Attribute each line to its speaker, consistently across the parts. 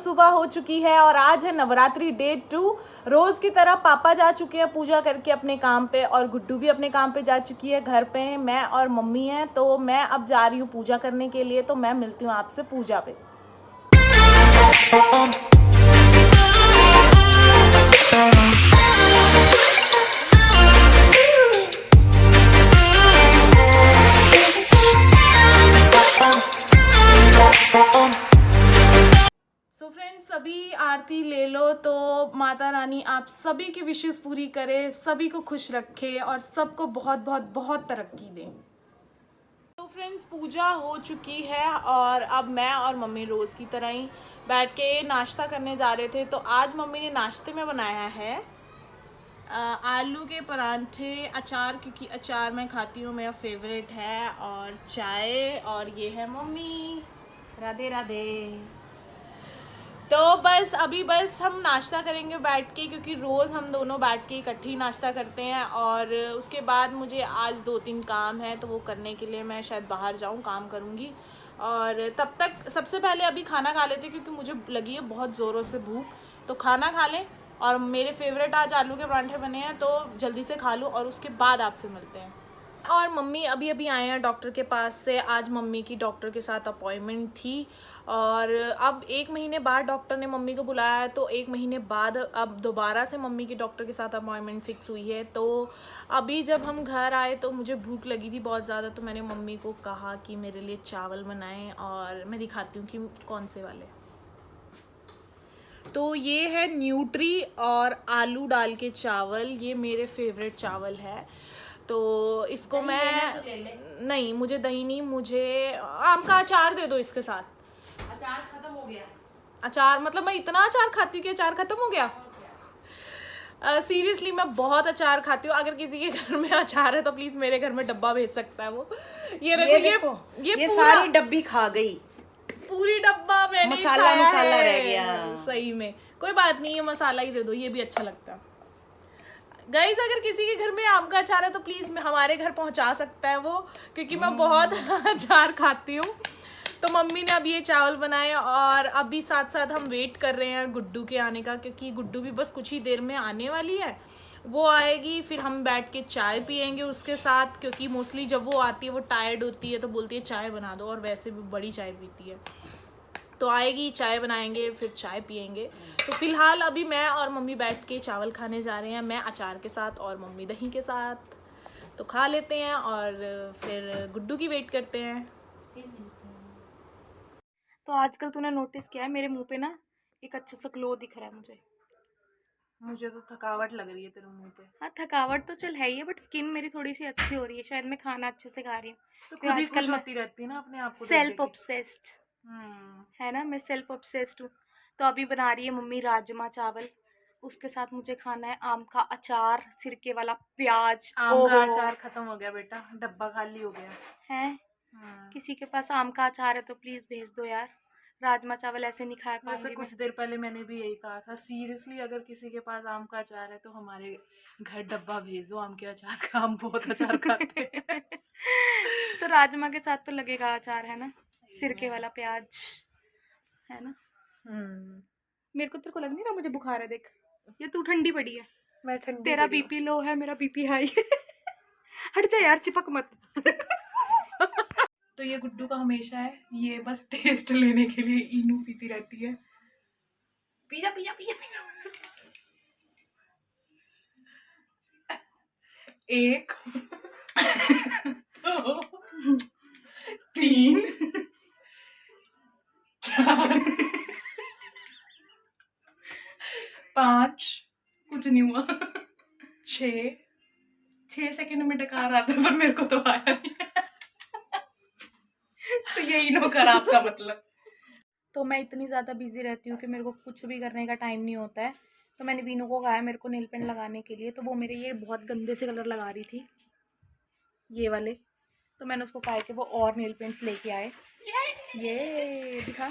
Speaker 1: सुबह हो चुकी है और आज है नवरात्रि डे 2। रोज़ की तरह पापा जा चुके हैं पूजा करके अपने काम पे और गुड्डू भी अपने काम पे जा चुकी है। घर पे मैं और मम्मी हैं, तो मैं अब जा रही हूँ पूजा करने के लिए। तो मैं मिलती हूँ आपसे पूजा पे। सो फ्रेंड्स, सभी आरती ले लो तो माता रानी आप सभी की विशेष पूरी करे, सभी को खुश रखे और सबको बहुत बहुत बहुत तरक्की दे। तो फ्रेंड्स, पूजा हो चुकी है और अब मैं और मम्मी रोज़ की तरह ही बैठ के नाश्ता करने जा रहे थे। तो आज मम्मी ने नाश्ते में बनाया है आलू के परांठे, अचार, क्योंकि अचार मैं खाती हूँ, मेरा फेवरेट है, और चाय। और ये है मम्मी। राधे राधे। तो बस हम नाश्ता करेंगे बैठ के, क्योंकि रोज़ हम दोनों बैठ के इकट्ठे ही नाश्ता करते हैं। और उसके बाद मुझे आज 2-3 काम है, तो वो करने के लिए मैं शायद बाहर जाऊँ, काम करूँगी। और तब तक सबसे पहले अभी खाना खा लेते, क्योंकि मुझे लगी है बहुत ज़ोरों से भूख। तो खाना खा लें, और मेरे फेवरेट आज आलू के परांठे बने हैं, तो जल्दी से खा लूँ और उसके बाद आपसे मिलते हैं। और मम्मी अभी आए हैं डॉक्टर के पास से। आज मम्मी की डॉक्टर के साथ अपॉइंटमेंट थी, और अब 1 महीने बाद डॉक्टर ने मम्मी को बुलाया है। तो 1 महीने बाद अब दोबारा से मम्मी की डॉक्टर के साथ अपॉइंटमेंट फ़िक्स हुई है। तो अभी जब हम घर आए तो मुझे भूख लगी थी बहुत ज़्यादा, तो मैंने मम्मी को कहा कि मेरे लिए चावल बनाएं, और मैं दिखाती हूँ कि कौन से वाले। तो ये है न्यूट्री और आलू डाल के चावल, ये मेरे फेवरेट चावल है। तो इसको मैं नहीं, मुझे दही नहीं, मुझे आम का अचार दे दो इसके साथ।
Speaker 2: अचार खत्म हो गया।
Speaker 1: अचार मतलब मैं इतना अचार खाती हूँ कि अचार खत्म हो गया। सीरियसली मैं बहुत अचार खाती हूँ। अगर किसी के घर में अचार है तो प्लीज मेरे घर में डब्बा भेज सकता है वो। ये देखो, ये
Speaker 2: सारी डब्बी खा गई,
Speaker 1: पूरी डब्बा मैंने
Speaker 2: मसाला रह गया।
Speaker 1: सही में कोई बात नहीं, ये मसाला ही दे दो, ये भी अच्छा लगता है। गाइस, अगर किसी के घर में आम का अचार है तो प्लीज हमारे घर पहुंचा सकता है वो, क्योंकि मैं बहुत अचार खाती हूँ। तो मम्मी ने अब ये चावल बनाए, और अभी साथ साथ हम वेट कर रहे हैं गुड्डू के आने का, क्योंकि गुड्डू भी बस कुछ ही देर में आने वाली है। वो आएगी, फिर हम बैठ के चाय पियेंगे उसके साथ, क्योंकि मोस्टली जब वो आती है वो टायर्ड होती है, तो बोलती है चाय बना दो, और वैसे भी बड़ी चाय पीती है। तो आएगी, चाय बनाएंगे, फिर चाय पियेंगे। तो फिलहाल अभी मैं और मम्मी बैठ के चावल खाने जा रहे हैं, मैं अचार के साथ और मम्मी दही के साथ। तो खा लेते हैं और फिर गुड्डू की वेट करते हैं।
Speaker 3: तो आजकल तूने नोटिस किया है मेरे मुंह पे ना एक अच्छा सा ग्लो दिख रहा है मुझे
Speaker 1: तो थकावट लग रही है तेरे मुंह पे।
Speaker 3: हाँ, थकावट तो चल है ही है, बट स्किन मेरी थोड़ी सी अच्छी हो रही है। शायद मैं खाना अच्छे से खा रही हूँ।
Speaker 1: तो खुद ही खुश होती रहती है ना अपने आप को देख
Speaker 3: सेल्फ
Speaker 1: के।
Speaker 3: ऑब्सेस्ड है ना, मैं सेल्फ ऑब्सेस्ड हूँ। तो अभी बना रही है मम्मी राजमा चावल, उसके साथ मुझे खाना है आम का अचार, सिरके वाला प्याज।
Speaker 1: आम का अचार खत्म हो गया बेटा, डब्बा खाली हो गया
Speaker 3: है। किसी के पास आम का अचार है तो प्लीज भेज दो यार, राजमा चावल ऐसे नहीं खा पाऊंगी।
Speaker 1: वैसे कुछ देर पहले मैंने भी यही कहा था, सीरियसली अगर किसी के पास आम का अचार है तो हमारे घर डब्बा भेज दो आम के अचार का, हम बहुत अचार खाते हैं।
Speaker 3: तो राजमा के साथ तो लगेगा अचार, है ना, सिरके वाला प्याज, है ना। मेरे को तेरे को लग नहीं रहा मुझे बुखार है? देख, ये तू ठंडी पड़ी है,
Speaker 1: मैं ठंडी।
Speaker 3: तेरा बीपी लो है, मेरा बीपी हाई। हट जा यार, चिपक मत।
Speaker 1: तो ये गुड्डू का हमेशा है, ये बस टेस्ट लेने के लिए इनू पीती रहती है। पिया पिया पिया पिया। 1 2 3 4 5, कुछ नहीं हुआ, 6 सेकंड में डकार आता है, पर मेरे को तो आया नहीं। तो ये इनो खराब था मतलब।
Speaker 3: तो मैं इतनी ज़्यादा बिजी रहती हूँ कि मेरे को कुछ भी करने का टाइम नहीं होता है। तो मैंने वीनू को कहा है मेरे को नेल पेंट लगाने के लिए, तो वो मेरे ये बहुत गंदे से कलर लगा रही थी, ये वाले। तो मैंने उसको कहा कि वो और नेल पेंट्स लेके आए। ये दिखा,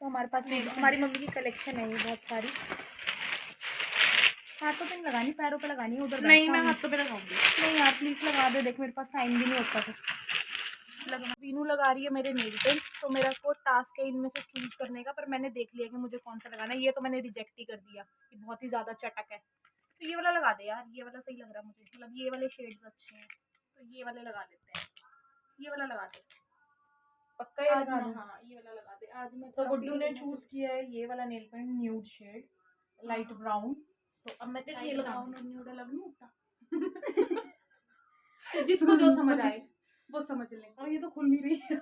Speaker 3: तो हमारे पास हमारी मम्मी की कलेक्शन है ये बहुत सारी। हाथों पे नहीं लगानी, पैरों पे लगानी है। उधर नहीं, मैं हाथों पे लगाऊंगी। नहीं यार प्लीज़ लगा दे, देख मेरे पास टाइम भी नहीं होता था। लगा वीनू लगा रही है मेरे नेल पेंट, तो मेरा को टास्क है इनमें से चूज करने का, पर मैंने देख लिया कि मुझे कौन सा लगाना है। ये तो मैंने रिजेक्ट ही कर दिया कि बहुत ही ज़्यादा चटक है, तो ये वाला लगा दे यार, ये वाला सही लग रहा है मुझे, मतलब ये वाले शेड्स अच्छे हैं, तो ये वाले लगा लेते हैं। ये वाला लगा दे
Speaker 1: पक्का ये
Speaker 3: आज
Speaker 1: लगा
Speaker 3: मैं,
Speaker 1: दूं?
Speaker 3: हाँ ये वाला लगा दे आज मैं।
Speaker 1: तो गुड्डू ने चूज किया है ये वाला nail paint, nude shade, light brown. तो अब मैं तेरे ये लगाऊं।
Speaker 3: न्यूड अलग नहीं होता। तो जिसको जो समझ आए वो समझ ले।
Speaker 1: और ये तो खुल नहीं रही है।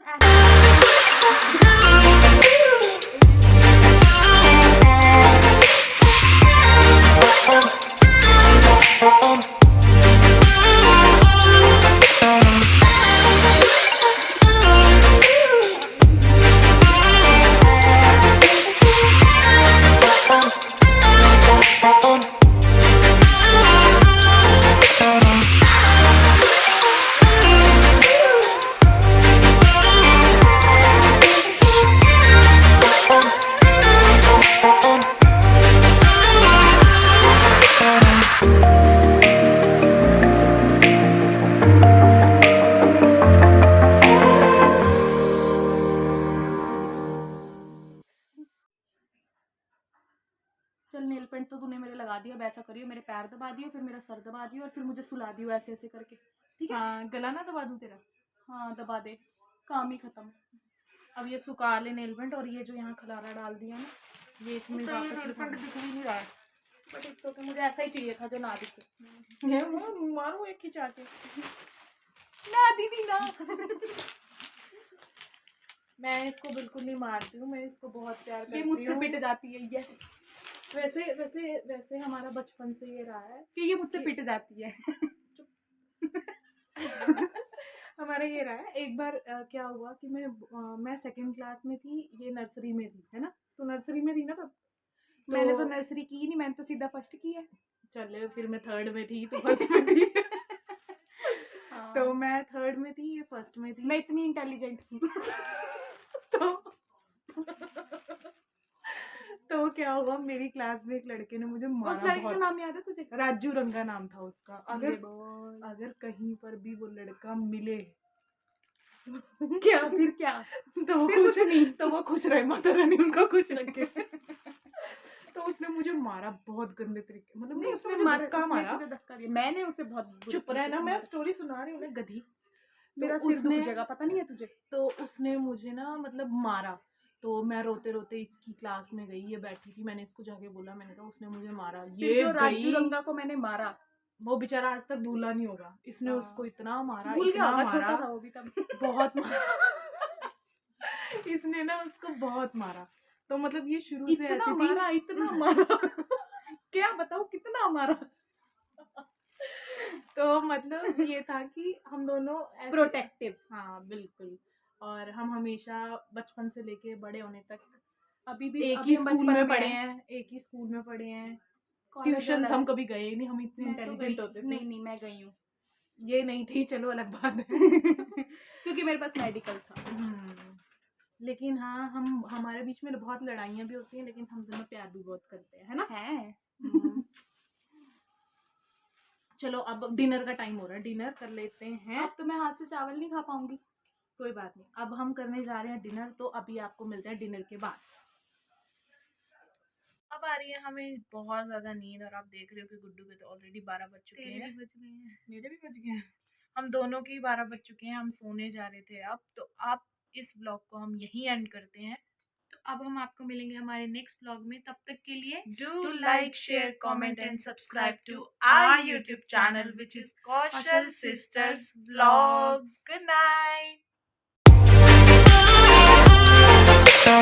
Speaker 3: चल नेल पेंट तो तूने मेरे लगा दिया, अब ऐसा करियो मेरे पैर दबा दियो, फिर मेरा सर दबा दियो, और फिर मुझे सुला दियो ऐसे ऐसे करके, ठीक है?
Speaker 1: हाँ, गला ना दबा दूं तेरा?
Speaker 3: हाँ दबा दे, काम ही खत्म।
Speaker 1: अब ये सुखा ले नेल पेंट, और ये जो यहाँ खलारा डाल दिया ना, ये इसमें
Speaker 3: तो ये
Speaker 1: वापस
Speaker 3: नेल पेंट दिख ही नहीं रहा है, बट इट्स ओके, मुझे ऐसा ही चाहिए था जो ना दिखे।
Speaker 1: ये मारू एक खिंचा के।
Speaker 3: ना दीदी ना।
Speaker 1: मैं इसको बिल्कुल नहीं मारती हूँ, मैं इसको बहुत प्यार करती
Speaker 3: ये
Speaker 1: हूँ।
Speaker 3: मुझसे पिट जाती है, यस।
Speaker 1: वैसे वैसे वैसे हमारा बचपन से ये रहा है
Speaker 3: कि ये मुझसे पिट जाती है।
Speaker 1: हमारा ये रहा है। एक बार क्या हुआ कि मैं सेकंड क्लास में थी, ये नर्सरी में थी, है ना? तो नर्सरी में थी ना तब।
Speaker 3: मैंने तो नर्सरी की ही नहीं, मैंने तो सीधा फर्स्ट की है।
Speaker 1: चले, फिर मैं थर्ड में थी, तो फर्स्ट में थी।
Speaker 3: हाँ।
Speaker 1: तो मैं थर्ड में थी, ये फर्स्ट में थी।
Speaker 3: मैं इतनी इंटेलिजेंट थी।
Speaker 1: तो क्या हुआ, मेरी क्लास में एक लड़के ने मुझे
Speaker 3: उस
Speaker 1: मारा
Speaker 3: लड़के का
Speaker 1: बहुत।
Speaker 3: नाम याद है तुझे?
Speaker 1: राजू रंगा नाम था उसका।
Speaker 3: अगर
Speaker 1: अगर कहीं पर भी वो लड़का मिले
Speaker 3: क्या फिर क्या?
Speaker 1: तो वो
Speaker 3: फिर
Speaker 1: खुश
Speaker 3: कुछ नहीं।
Speaker 1: तो वो खुश रहे, माता रानी उसको खुश रखे। तो उसने मुझे मारा बहुत गंदे तरीके, मतलब
Speaker 3: नहीं
Speaker 1: नहीं,
Speaker 3: उसने
Speaker 1: उसने
Speaker 3: मारा,
Speaker 1: धक्का
Speaker 3: उसने
Speaker 1: मारा।
Speaker 3: तुझे धक्का दिया, मैंने उसे बहुत बुरी
Speaker 1: चुप रहे
Speaker 3: तरीके
Speaker 1: ना,
Speaker 3: से
Speaker 1: मैं
Speaker 3: मारा।
Speaker 1: स्टोरी सुना रही हूँ, मैं गधी।
Speaker 3: मेरा
Speaker 1: तो
Speaker 3: सिर दुख
Speaker 1: उसने
Speaker 3: जाएगा, पता नहीं है तुझे?
Speaker 1: तो उसने मुझे ना मतलब मारा। तो मैं रोते रोते इसकी क्लास में गई, ये बैठी थी, मैंने इसको जाके बोला, मैंने कहा उसने मुझे मारा।
Speaker 3: फिर
Speaker 1: ये
Speaker 3: जो राजू
Speaker 1: गई,
Speaker 3: रंगा को मैंने मारा,
Speaker 1: वो बेचारा आज तक भूला नहीं होगा। इसने
Speaker 3: हाँ।
Speaker 1: उसको इतना मारा,
Speaker 3: भूल गया
Speaker 1: इतना
Speaker 3: होगा,
Speaker 1: मारा,
Speaker 3: छोटा था वो भी तब।
Speaker 1: बहुत मारा। इसने ना उसको बहुत मारा। तो मतलब ये शुरू से
Speaker 3: इतना
Speaker 1: ऐसी
Speaker 3: मारा,
Speaker 1: थी।
Speaker 3: इतना मारा। क्या बताऊँ कितना मारा?
Speaker 1: तो मतलब ये था कि हम दोनों ऐसे,
Speaker 3: प्रोटेक्टिव।
Speaker 1: हाँ बिल्कुल। और हम हमेशा बचपन से लेके बड़े होने तक
Speaker 3: अभी भी
Speaker 1: एक
Speaker 3: अभी
Speaker 1: ही
Speaker 3: हम
Speaker 1: स्कूल
Speaker 3: बचपन
Speaker 1: में
Speaker 3: में
Speaker 1: पढ़े
Speaker 3: हैं।
Speaker 1: हैं, एक ही स्कूल में पढ़े हैं।
Speaker 3: कॉलेज
Speaker 1: ट्यूशन
Speaker 3: अलग
Speaker 1: हम
Speaker 3: है।
Speaker 1: कभी गए ही नहीं, हम इतने
Speaker 3: मैं तो
Speaker 1: इंटेलिजेंट
Speaker 3: गई,
Speaker 1: होते थे।
Speaker 3: नहीं मैं गई हूँ।
Speaker 1: ये नहीं थी, चलो अलग बात है।
Speaker 3: क्योंकि मेरे पास मेडिकल था।
Speaker 1: लेकिन हाँ, हम हमारे बीच में बहुत लड़ाइयाँ भी होती हैं, लेकिन हम दोनों प्यार भी बहुत करते हैं, है ना?
Speaker 3: है।
Speaker 1: चलो अब डिनर का टाइम हो रहा है, डिनर कर लेते हैं।
Speaker 3: अब तो मैं हाथ से चावल नहीं खा पाऊंगी।
Speaker 1: कोई बात नहीं, अब हम करने जा रहे हैं डिनर, तो अभी आपको मिलते हैं डिनर के बाद। अब आ रही है हमें बहुत ज़्यादा नींद, और आप देख रहे हो कि गुड्डू के तो ऑलरेडी 12 बज चुके
Speaker 3: तेरे
Speaker 1: हैं।
Speaker 3: भी बच गए हैं।
Speaker 1: मेरे भी बज गए हैं। हम दोनों के ही 12 बज चुके हैं, हम सोने जा रहे थे अब। तो आप इस ब्लॉग को हम यहीं एंड करते हैं। तो अब हम आपको मिलेंगे हमारे नेक्स्ट ब्लॉग में। तब तक के लिए
Speaker 3: Do
Speaker 1: like, share, comment and subscribe to our YouTube channel, which is Kaushal Sisters Vlogs. Good night.